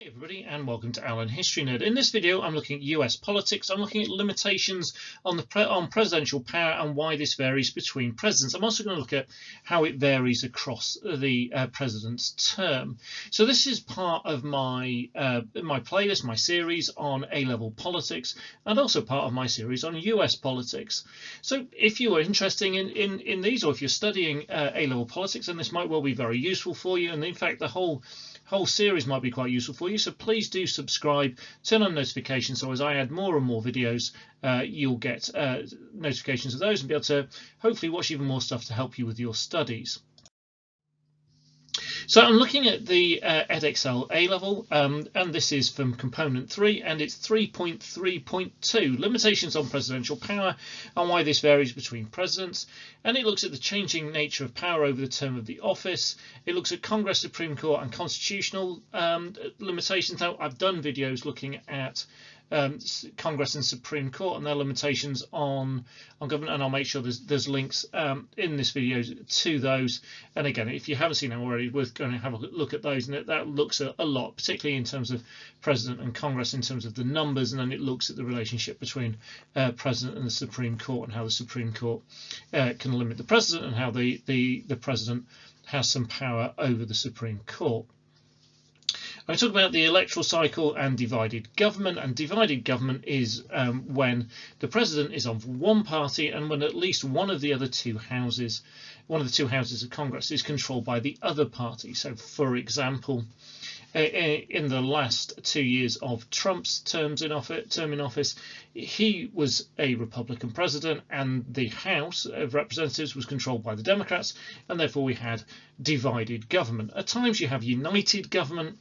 Hey everybody, and welcome to Alan History Nerd. In this video I'm looking at US politics. I'm looking at limitations on presidential power and why this varies between presidents. I'm also going to look at how it varies across the president's term. So this is part of my my playlist, my series on A-level politics, and also part of my series on US politics. So if you are interested in these, or if you're studying A-level politics, then this might well be very useful for you. And in fact, the whole series might be quite useful for you, so please do subscribe, turn on notifications, so as I add more and more videos you'll get notifications of those and be able to hopefully watch even more stuff to help you with your studies. So I'm looking at the Edexcel A-level, and this is from component 3, and it's 3.3.2, limitations on presidential power and why this varies between presidents. And it looks at the changing nature of power over the term of the office. It looks at Congress, Supreme Court, and constitutional limitations. Now, I've done videos looking at Congress and Supreme Court and their limitations on government, and I'll make sure there's links in this video to those. And again, if you haven't seen them already, we're going to have a look at those, and that looks at a lot, particularly in terms of President and Congress, in terms of the numbers, and then it looks at the relationship between President and the Supreme Court, and how the Supreme Court can limit the President, and how the President has some power over the Supreme Court. I talk about the electoral cycle and divided government, and divided government is when the president is of one party and when at least one of the two houses of Congress is controlled by the other party. So, for example, in the last 2 years of Trump's term in office, he was a Republican president, and the House of Representatives was controlled by the Democrats, and therefore we had divided government. At times you have united government,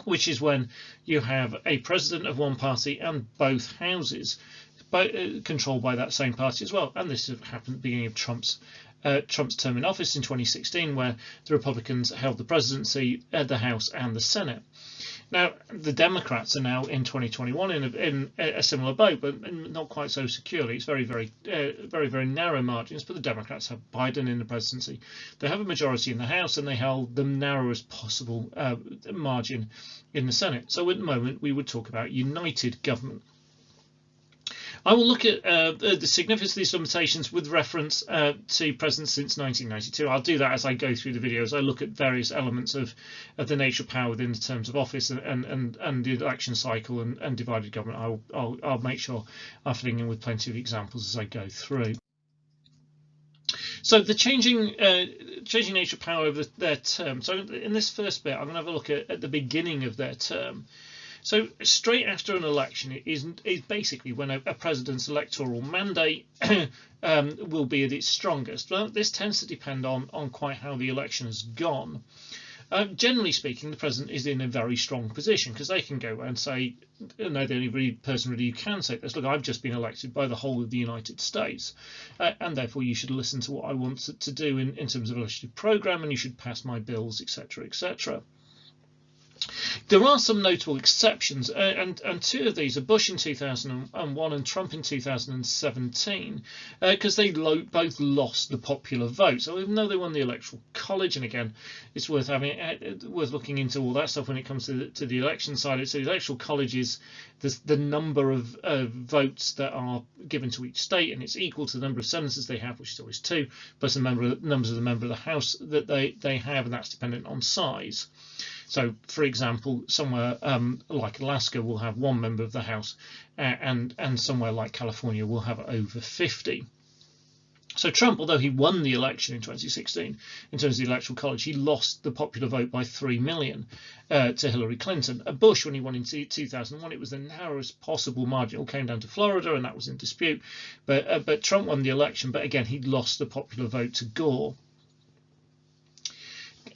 which is when you have a president of one party and both houses controlled by that same party as well. And this happened at the beginning of Trump's term in office in 2016, where the Republicans held the presidency, the House and the Senate. Now, the Democrats are now in 2021 in a similar boat, but not quite so securely. It's very narrow margins, but the Democrats have Biden in the presidency. They have a majority in the House, and they held the narrowest possible margin in the Senate. So at the moment, we would talk about united government. I will look at the significance of these limitations with reference to presidents since 1992. I'll do that as I go through the videos. I look at various elements of the nature of power within the terms of office and the election cycle and divided government. I'll make sure I'm filling in with plenty of examples as I go through. So the changing nature of power over their term. So in this first bit, I'm going to have a look at the beginning of their term. So straight after an election is basically when a president's electoral mandate will be at its strongest. Well, this tends to depend on quite how the election has gone. Generally speaking, the president is in a very strong position, because they can go and say, the only person really who can say this, look, I've just been elected by the whole of the United States, and therefore you should listen to what I want to do in terms of a legislative program, and you should pass my bills, etc., etc. There are some notable exceptions, and two of these are Bush in 2001 and Trump in 2017, because they both lost the popular vote. So even though they won the Electoral College, and again, it's worth looking into all that stuff when it comes to the election side. So the Electoral College is the number of votes that are given to each state, and it's equal to the number of senators they have, which is always 2, plus the numbers of the member of the House that they have, and that's dependent on size. So, for example, somewhere like Alaska will have 1 member of the House, and somewhere like California will have over 50. So Trump, although he won the election in 2016, in terms of the Electoral College, he lost the popular vote by 3 million to Hillary Clinton. Bush, when he won in 2001, it was the narrowest possible margin. It all came down to Florida, and that was in dispute. But Trump won the election, but again, he lost the popular vote to Gore.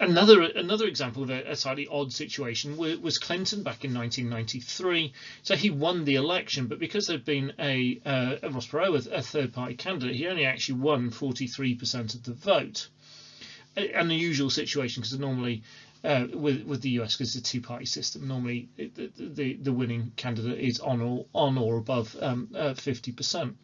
Another example of a slightly odd situation was Clinton back in 1993. So he won the election, but because there'd been a Ross Perot, a third-party candidate, he only actually won 43% of the vote. An unusual situation, because normally with the US, because it's a two-party system, normally the winning candidate is on or above 50%.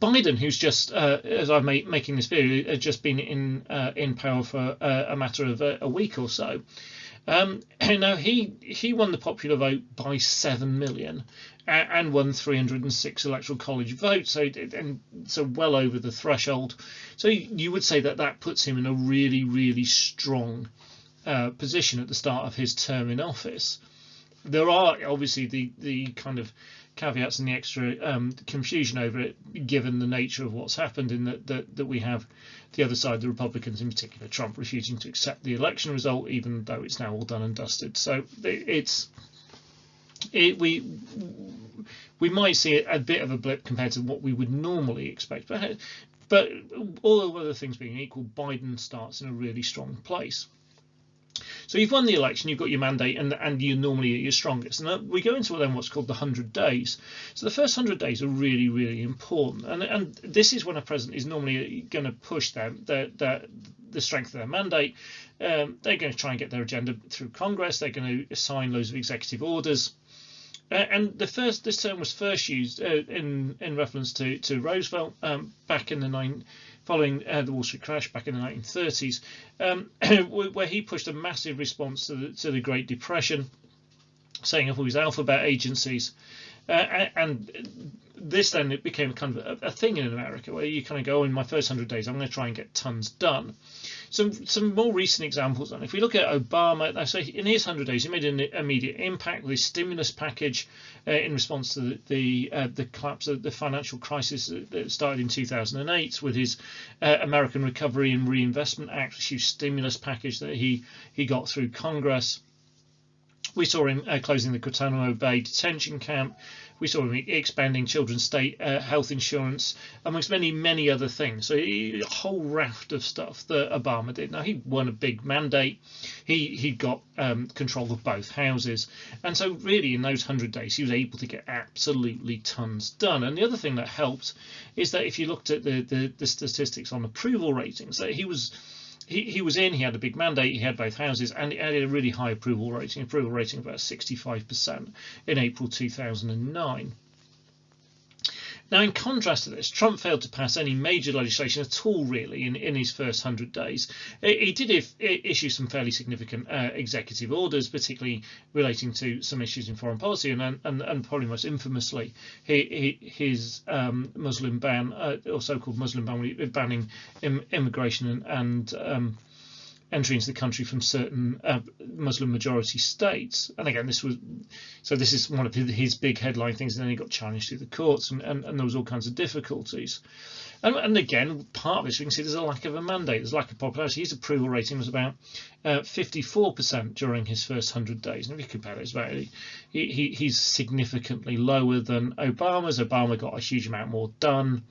Biden, who's just, as I'm making this video, has just been in power for a matter of a week or so, Now he won the popular vote by 7 million and won 306 electoral college votes, so well over the threshold. So you would say that that puts him in a really, really strong position at the start of his term in office. There are obviously the kind of caveats and the extra confusion over it, given the nature of what's happened, in that we have the other side, the Republicans, in particular Trump, refusing to accept the election result, even though it's now all done and dusted. So we might see a bit of a blip compared to what we would normally expect, but all other things being equal, Biden starts in a really strong place. So you've won the election, you've got your mandate, and you're normally at your strongest. And we go into then what's called the 100 days. So the first 100 days are really, really important. And this is when a president is normally going to push the strength of their mandate. They're going to try and get their agenda through Congress. They're going to assign loads of executive orders. And this term was first used in reference to Roosevelt back in the following the Wall Street crash back in the 1930s, where he pushed a massive response to the Great Depression, setting up all these alphabet agencies, and this then it became kind of a thing in America, where you kind of go, in my first 100 days I'm going to try and get tons done. Some more recent examples, and if we look at Obama, so in his 100 days he made an immediate impact with his stimulus package in response to the collapse of the financial crisis that started in 2008, with his American Recovery and Reinvestment Act, a huge stimulus package that he got through Congress. We saw him closing the Guantanamo Bay detention camp. We saw him expanding children's state health insurance, amongst many, many other things. So a whole raft of stuff that Obama did. Now, he won a big mandate. He got control of both houses. And so really in those 100 days, he was able to get absolutely tons done. And the other thing that helped is that if you looked at the statistics on approval ratings, that he was in, he had a big mandate, he had both houses, and he had a really high approval rating of about 65% in April 2009. Now, in contrast to this, Trump failed to pass any major legislation at all, really, in his first 100 days. He did issue some fairly significant executive orders, particularly relating to some issues in foreign policy, and probably most infamously, his Muslim ban, or so-called Muslim ban, banning immigration and entry into the country from certain Muslim majority states. And again, this is one of his big headline things, and then he got challenged through the courts, and there was all kinds of difficulties. And again, part of this, we can see there's a lack of a mandate, there's a lack of popularity. His approval rating was about 54% during his first 100 days. And if you compare it, he's significantly lower than Obama's. Obama got a huge amount more done.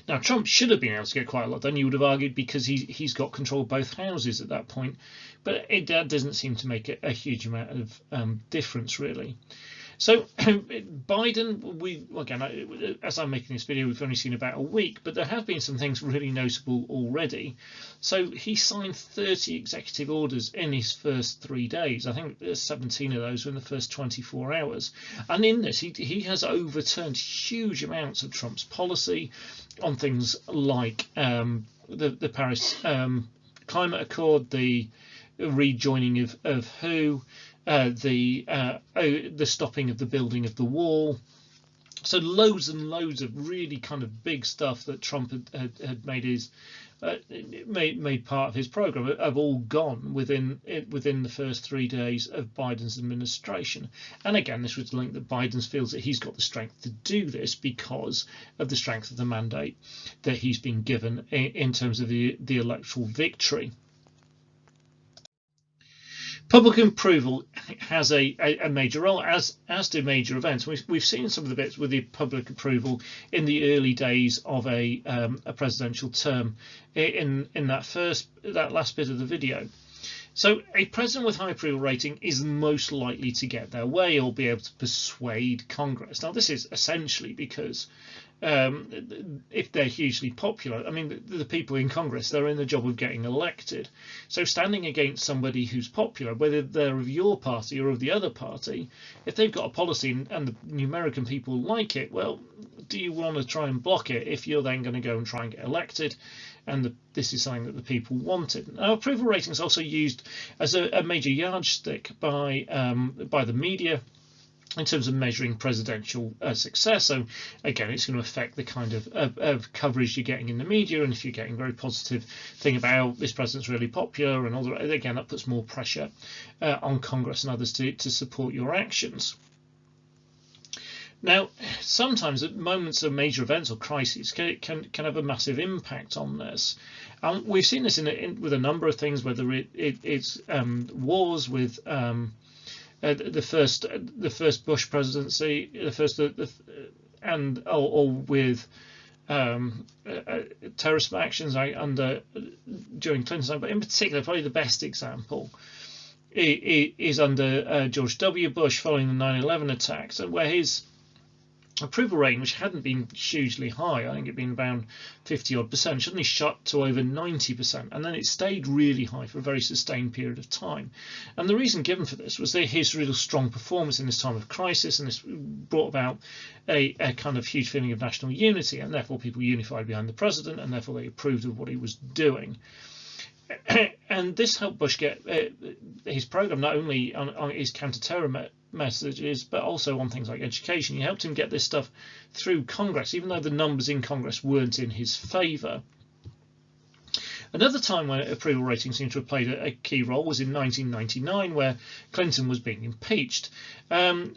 Now, Trump should have been able to get quite a lot done, you would have argued, because he's got control of both houses at that point. But that doesn't seem to make a huge amount of difference, really. So Biden, again, as I'm making this video, we've only seen about a week, but there have been some things really notable already. So he signed 30 executive orders in his first 3 days. I think 17 of those were in the first 24 hours. And in this, he has overturned huge amounts of Trump's policy on things like the Paris Climate Accord, the rejoining of WHO, the stopping of the building of the wall. So loads and loads of really kind of big stuff that Trump had made part of his program have all gone within the first 3 days of Biden's administration. And again, this was linked that Biden feels that he's got the strength to do this because of the strength of the mandate that he's been given in terms of the electoral victory. Public approval has a major role, as do major events. We've seen some of the bits with the public approval in the early days of a presidential term in that last bit of the video. So a president with high approval rating is most likely to get their way or be able to persuade Congress. Now, this is essentially because if they're hugely popular, I mean, the people in Congress, they're in the job of getting elected. So standing against somebody who's popular, whether they're of your party or of the other party, if they've got a policy and the American people like it, well, do you want to try and block it if you're then going to go and try and get elected? and this is something that the people wanted. Now, approval ratings also used as a major yardstick by the media in terms of measuring presidential success. So again, it's going to affect the kind of coverage you're getting in the media, and if you're getting a very positive thing about this president's really popular and all that, again, that puts more pressure on Congress and others to support your actions. Now, sometimes at moments of major events or crises can have a massive impact on this. We've seen this with a number of things, whether it's wars with the first Bush presidency, or with terrorist actions during Clinton's time, but in particular, probably the best example is under George W. Bush following the 9/11 attacks, where his approval rating, which hadn't been hugely high, I think it'd been around 50-odd%, suddenly shot to over 90%, and then it stayed really high for a very sustained period of time. And the reason given for this was his real strong performance in this time of crisis, and this brought about a kind of huge feeling of national unity, and therefore people unified behind the president, and therefore they approved of what he was doing. And this helped Bush get his program not only on his counter-terror messages, but also on things like education. He helped him get this stuff through Congress, even though the numbers in Congress weren't in his favour. Another time when approval ratings seem to have played a key role was in 1999, where Clinton was being impeached. And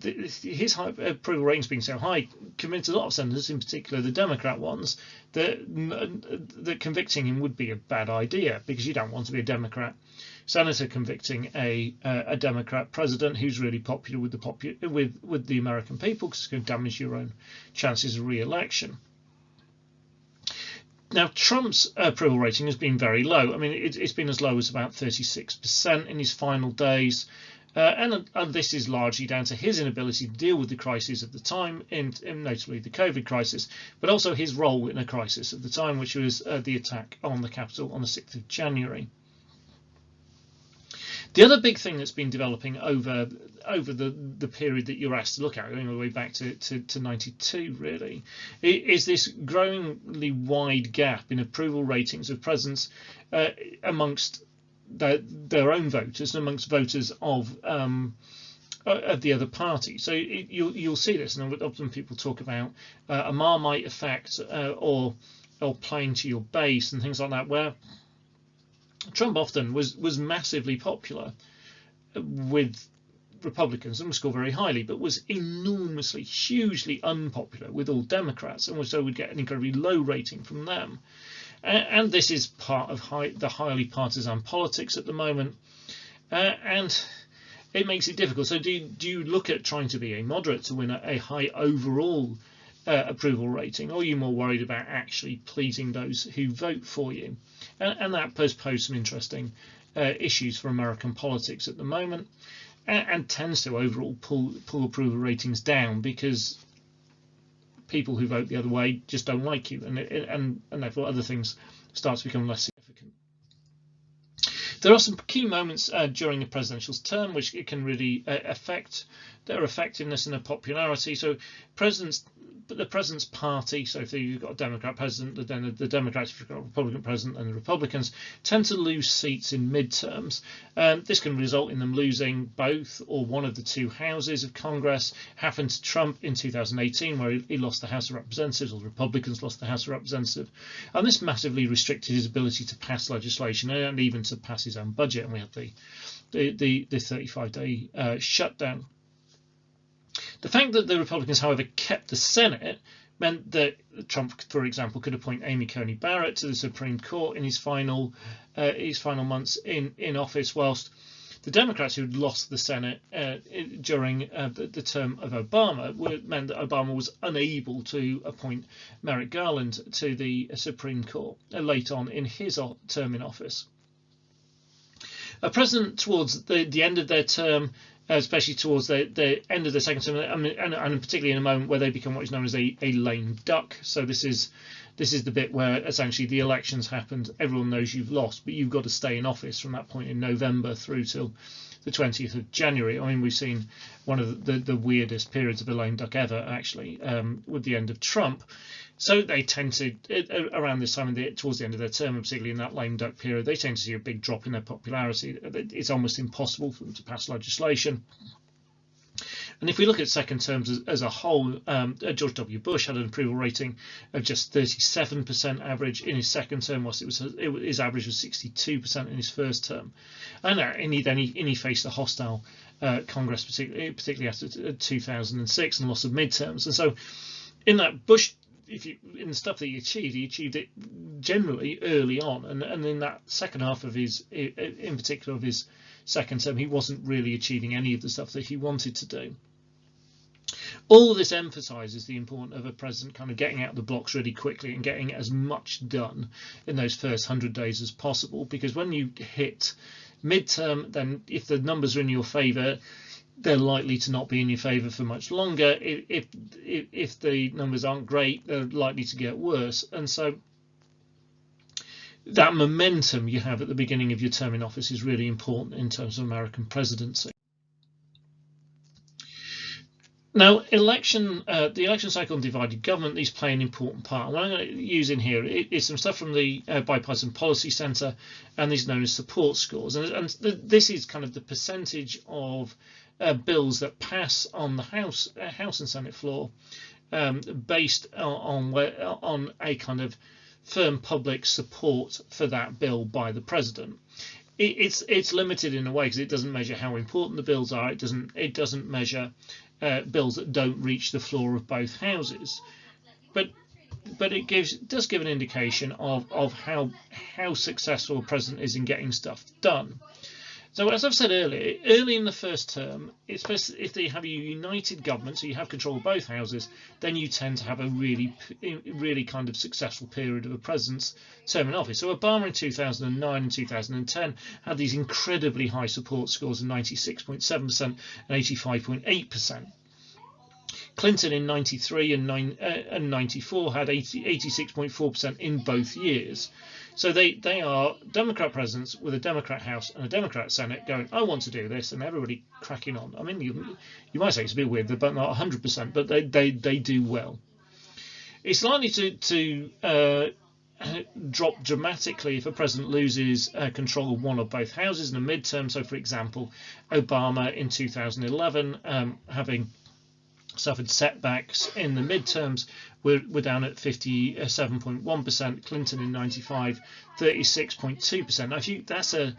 his high approval ratings being so high convinced a lot of senators, in particular the Democrat ones, that convicting him would be a bad idea, because you don't want to be a Democrat senator convicting a Democrat president who's really popular with the American people, because it's going to damage your own chances of re-election. Now, Trump's approval rating has been very low. I mean, it's been as low as about 36% in his final days. And this is largely down to his inability to deal with the crises of the time, notably the COVID crisis, but also his role in a crisis of the time, which was the attack on the Capitol on the 6th of January. The other big thing that's been developing over the period that you're asked to look at, going all the way back to 92 really, is this growingly wide gap in approval ratings of presidents amongst their own voters and amongst voters of the other party. So you'll see this, and often people talk about a Marmite effect or playing to your base and things like that, where Trump often was massively popular with Republicans and would score very highly, but was enormously, hugely unpopular with all Democrats, and so would get an incredibly low rating from them. And this is part of the highly partisan politics at the moment, and it makes it difficult. So do you look at trying to be a moderate to win a high overall approval rating, or are you more worried about actually pleasing those who vote for you? And that does pose some interesting issues for American politics at the moment, and tends to overall pull approval ratings down, because people who vote the other way just don't like you, and therefore other things start to become less significant. There are some key moments during a presidential term which can really affect their effectiveness and their popularity. So the president's party, so if you've got a Democrat president, then the Democrats, if you've got a Republican president, and the Republicans tend to lose seats in midterms. This can result in them losing both or one of the two houses of Congress. Happened to Trump in 2018, where he lost the House of Representatives, or the Republicans lost the House of Representatives, and this massively restricted his ability to pass legislation and even to pass his own budget, and we had the 35-day shutdown. The fact that the Republicans, however, kept the Senate meant that Trump, for example, could appoint Amy Coney Barrett to the Supreme Court in his final months in office, whilst the Democrats who had lost the Senate during the term of Obama meant that Obama was unable to appoint Merrick Garland to the Supreme Court late on in his term in office. A president towards the end of their term, especially towards the end of the second term, and particularly in a moment where they become what is known as a lame duck. So this is the bit where essentially the elections happened, everyone knows you've lost, but you've got to stay in office from that point in November through till the 20th of January. I mean, we've seen one of the weirdest periods of a lame duck ever, actually, with the end of Trump. So they tend to, around this time, towards the end of their term, and particularly in that lame duck period, they tend to see a big drop in their popularity. It's almost impossible for them to pass legislation. And if we look at second terms as a whole, George W. Bush had an approval rating of just 37% average in his second term, whilst his average was 62% in his first term. And he faced a hostile Congress, particularly after 2006 and loss of midterms. And so in that Bush, in the stuff that he achieved it generally early on, and in that second half of in particular of his second term, he wasn't really achieving any of the stuff that he wanted to do. All of this emphasises the importance of a president kind of getting out of the blocks really quickly and getting as much done in those first 100 days as possible, because when you hit midterm, then if the numbers are in your favour, they're likely to not be in your favour for much longer. If the numbers aren't great, they're likely to get worse. And so that momentum you have at the beginning of your term in office is really important in terms of American presidency. Now, the election cycle and divided government, these play an important part. What I'm going to use in here is some stuff from the Bipartisan Policy Centre, and these are known as support scores. And this is kind of the percentage of bills that pass on the House and Senate floor based on a kind of firm public support for that bill by the president. It's limited in a way because it doesn't measure how important the bills are. It doesn't measure bills that don't reach the floor of both houses, but it does give an indication of how successful a president is in getting stuff done. So as I've said earlier, early in the first term, especially if they have a united government, so you have control of both houses, then you tend to have a really kind of successful period of a president's term in office. So Obama in 2009 and 2010 had these incredibly high support scores of 96.7% and 85.8%. Clinton in 93 and 94 had 86.4% in both years. So they are Democrat presidents with a Democrat House and a Democrat Senate going, I want to do this, and everybody cracking on. I mean, you might say it's a bit weird, but not 100%, but they do well. It's likely to drop dramatically if a president loses control of one or both houses in a midterm. So, for example, Obama in 2011, having suffered setbacks in the midterms, we're down at 57.1%. Clinton in 95, 36.2%. Now,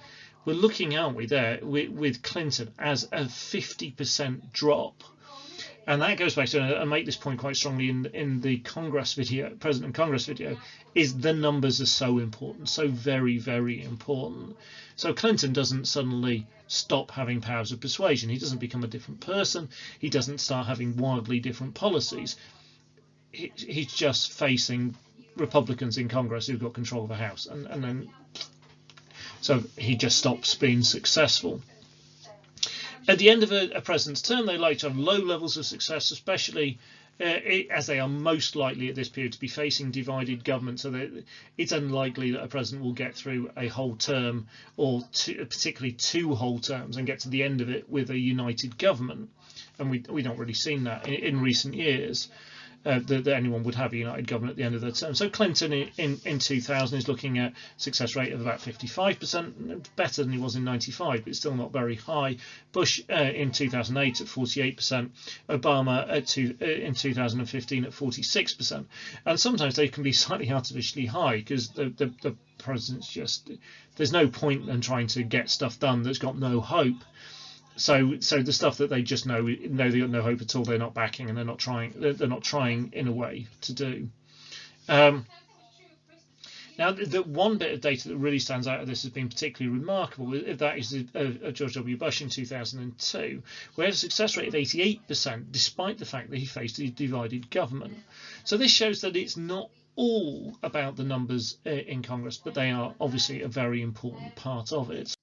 we're looking, aren't we, there with Clinton as a 50% drop, and that goes back to, and I make this point quite strongly in the Congress video, President and Congress video, is the numbers are so important, so very, very important. So Clinton doesn't suddenly stop having powers of persuasion. He doesn't become a different person. He doesn't start having wildly different policies. He's just facing Republicans in Congress who've got control of the House, and then so he just stops being successful. At the end of a president's term, they like to have low levels of success, especially as they are most likely at this period to be facing divided government. So it's unlikely that a president will get through a whole term, or particularly two whole terms, and get to the end of it with a united government. And we've not really seen that in recent years. That anyone would have a united government at the end of their term. So Clinton in 2000 is looking at success rate of about 55%, better than he was in 95, but still not very high. Bush in 2008 at 48%, Obama in 2015 at 46%. And sometimes they can be slightly artificially high because the president's just, there's no point in trying to get stuff done that's got no hope. So the stuff that they just know they got no hope at all, they're not backing, and they're not trying in a way to do. Now, the one bit of data that really stands out of this has been particularly remarkable. That is George W. Bush in 2002, where he had a success rate of 88%, despite the fact that he faced a divided government. So this shows that it's not all about the numbers in Congress, but they are obviously a very important part of it.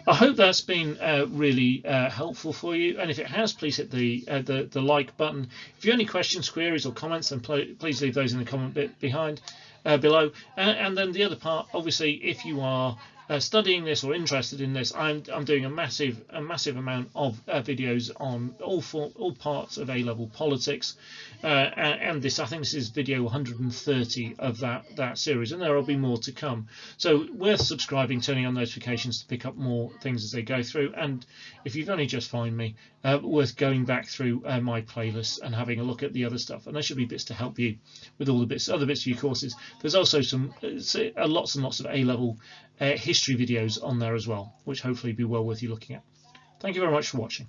I hope that's been really helpful for you, and if it has, please hit the like button. If you have any questions, queries or comments, then please leave those in the comment bit below. And then the other part, obviously, if you are studying this or interested in this, I'm doing a massive amount of videos on all parts of A-level politics, and this, I think this is video 130 of that series, and there will be more to come. So worth subscribing, turning on notifications to pick up more things as they go through. And if you've only just found me, worth going back through my playlist and having a look at the other stuff, and there should be bits to help you with all the other bits of your courses. There's also some lots and lots of A-level history videos on there as well, which hopefully be well worth you looking at. Thank you very much for watching.